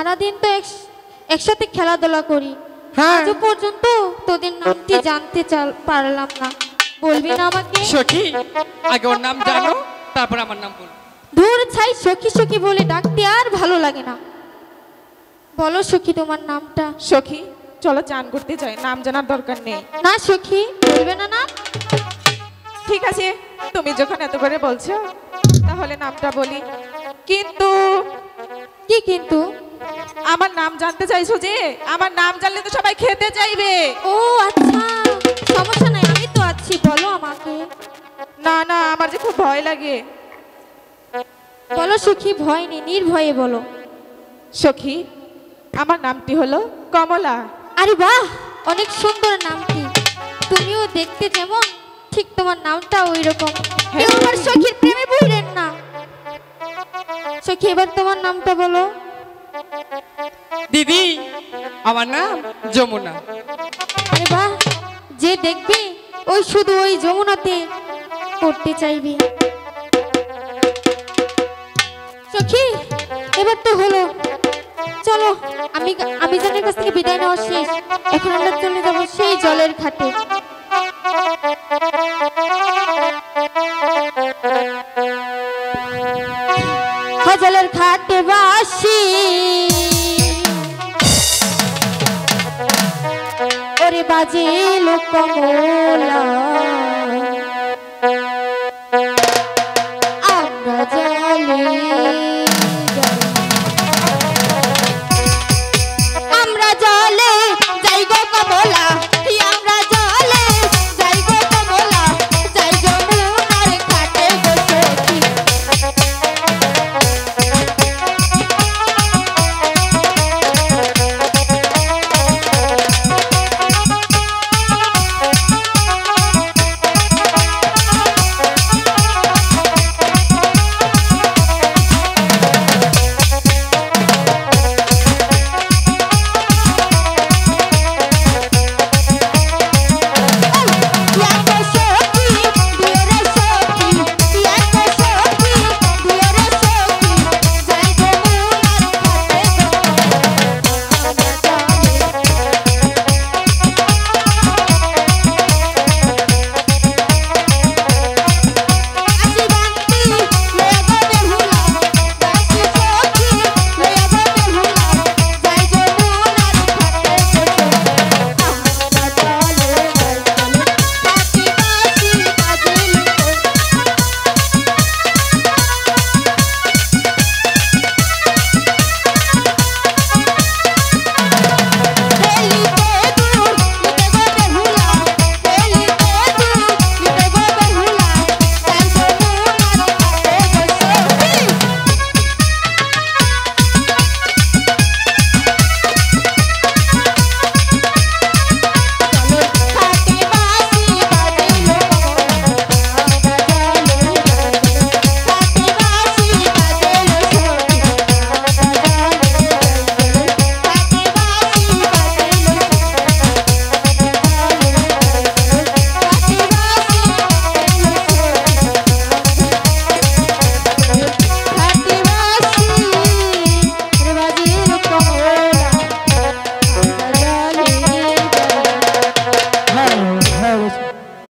সারাদিন তো একসাথে খেলাধুলা করি, আজও পর্যন্ত তোদের নামটি জানতে পারলাম না। বলবি না আমাকে? সখী, আগে ওর নাম জানো, তারপর আমার নাম বল। দূর ছাই, সখী সখী বলে ডাকতে আর ভালো লাগে না। বলো সখী তোমার নামটা। সখী চলো চান করতে যাই, নাম জানার দরকার নেই। না সখী, বলবে না নাম? ঠিক আছে, তুমি যখন এত করে বলছো তাহলে নামটা বলি। কিন্তু কি কিন্তু? আমার নাম জানতে চাইছো যে? আমার নাম জানলে তো সবাই খেতে চাইবে। ও আচ্ছা, সমস্যা নাই, আমি তো আছি, বলো আমাকে। না না, আমার যে খুব ভয় লাগে। বলো সখী, ভয় নেই, নির্ভয়ে বলো। সখী, আমার নামটি হলো কমলা। আরে বাহ, অনেক সুন্দর নামটি। তুমিও দেখতে যেমন, ঠিক তোমার নামটা ওই রকম। কেউ আমার সখীর প্রেমে পড়লেন না। সখী, এবার তোমার নামটা বলো। দিদি, আমার নাম যমুনা। আরে বাহ, যে দেখবে ওই শুধু ওই যমুনাতে পড়তে চাইবে। সখী, এবার তো হলো, চলো আমি জানের কাছ থেকে বিদায় নেওয়া শেষ। এখন আমরা চলে যাব সেই জলের ঘাটে। জলের ঘাটে বাসি ওরে বাজে লোক কমলা।